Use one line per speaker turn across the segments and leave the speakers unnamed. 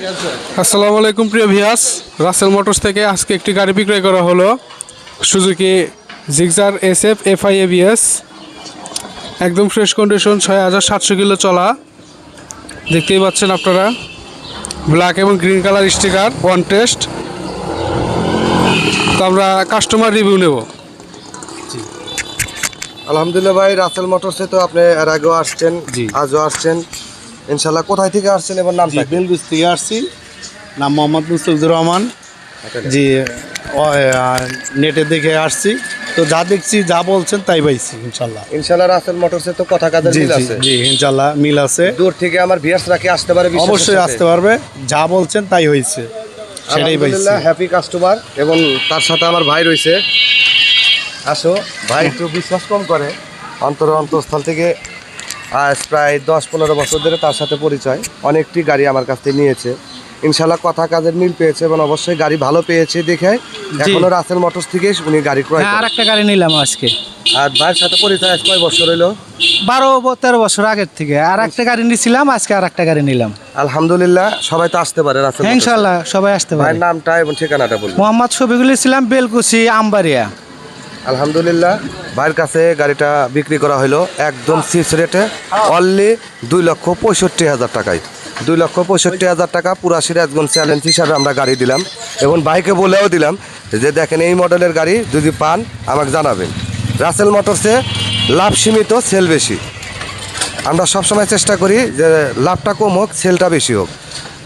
আসসালামু আলাইকুম প্রিয় ভিউয়ার্স, রাসেল মোটরস থেকে আজকে একটি গাড়ি বিক্রয় করা হলো, Suzuki Gixxer SF FI ABS, একদম ফ্রেশ কন্ডিশন, 6700 কিলো চলা। দেখতেই পাচ্ছেন আপনারা, ব্ল্যাক এবং green colour sticker, one test. তো আমরা কাস্টমার রিভিউ নেব।
আলহামদুলিল্লাহ ভাই, রাসেল মোটরসে তো আপনি এর আগেও আসছেন, আজও আসছেন ইনশাল্লাহ। কোথায় থেকে আসছেন এবং নামটা?
বেলগুজ থেকে আসছি, নাম মোহাম্মদ মুস্তাফিজুর রহমান। জি, নেটে দেখে আসছি, তো যা দেখছি যা বলছেন তাই পাইছি ইনশাল্লাহ।
ইনশাল্লাহ রাসেল মোটরসে তো কথা কাজের মিল আছে।
জি ইনশাল্লাহ মিল আছে।
দূর থেকে আমার ভিউয়ার্সরা কি আসতে পারে?
অবশ্যই আসতে পারবে, যা বলছেন তাই হয়েছে, সেটাই পাইছি।
আলহামদুলিল্লাহ হ্যাপি কাস্টমার। এবং তার সাথে আমার ভাই রয়েছে। আসো ভাই, একটু বিশ্বাস কম করে, অন্তরস্থল থেকে আজ প্রায় 10-15 বছর ধরে তার সাথে পরিচয়। অনেকটি গাড়ি আমার কাছ থেকে নিয়েছে, ইনশাল্লাহ কথা কাজের মিল পেয়েছে এবং অবশ্যই গাড়ি ভালো পেয়েছে দেখে এখনো রাসেল মোটরস থেকে উনি গাড়ি ক্রয় করেন।
আর একটা গাড়ি নিলাম আজকে।
আর ভাইয়ের সাথে পরিচয় আজ কয় বছর হইলো?
12-13 বছর আগের থেকে আর একটা গাড়ি নিয়েছিলাম, আজকে আর একটা গাড়ি নিলাম।
আলহামদুলিল্লাহ সবাই তো আসতে পারে রাসেল মোটরসে।
ইনশাল্লাহ সবাই আসতে পারে।
ভাইয়ের নামটা এবং ঠিকানাটা বলুন।
মোহাম্মদ শফিকুল ইসলাম, বেলকুচি, আমবাড়িয়া।
আলহামদুলিল্লাহ ভাইয়ের কাছে গাড়িটা বিক্রি করা হলো একদম চিপস রেটে, অনলি 2,65,000 টাকায়। 2,65,000 টাকা পুরা সিরাজগঞ্জ চ্যালেঞ্জ হিসাবে আমরা গাড়ি দিলাম এবং বাইকে বলেও দিলাম যে দেখেন এই মডেলের গাড়ি যদি পান আমাকে জানাবেন। রাসেল মোটরসে লাভ সীমিত, সেল বেশি। আমরা সবসময় চেষ্টা করি যে লাভটা কম হোক, সেলটা বেশি হোক।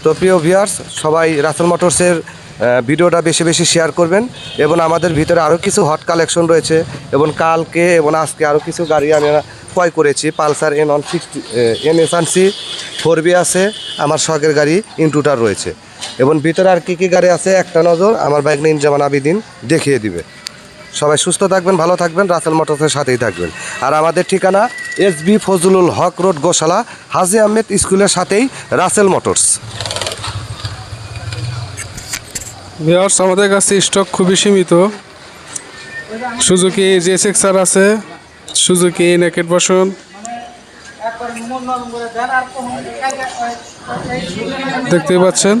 তো প্রিয় ভিউয়ার্স, সবাই রাসেল মোটরসের ভিডিওটা বেশি বেশি শেয়ার করবেন এবং আমাদের ভিতরে আরও কিছু হট কালেকশন রয়েছে এবং কালকে এবং আজকে আরও কিছু গাড়ি আমি ক্রয় করেছি। পালসার N160 NS আনছি, 4B আছে, আমার শখের গাড়ি ইনটুটার রয়েছে এবং ভিতরে আর কী কী গাড়ি আছে একটা নজর আমার বাইক নিয়ে যেমন আবিদিন দেখিয়ে দিবে। সবাই সুস্থ থাকবেন, ভালো থাকবেন, রাসেল মোটরসের সাথেই থাকবেন। আর আমাদের ঠিকানা SB ফজলুল হক রোড, গোশালা, হাজি আহমেদ স্কুলের সাথেই রাসেল মোটরস।
ভিউয়ার্স, আমাদের কাছে স্টক খুবই সীমিত। সুজুকি GSX-R আছে, সুজুকি নেকেড ভার্সন, দেখতেই পাচ্ছেন।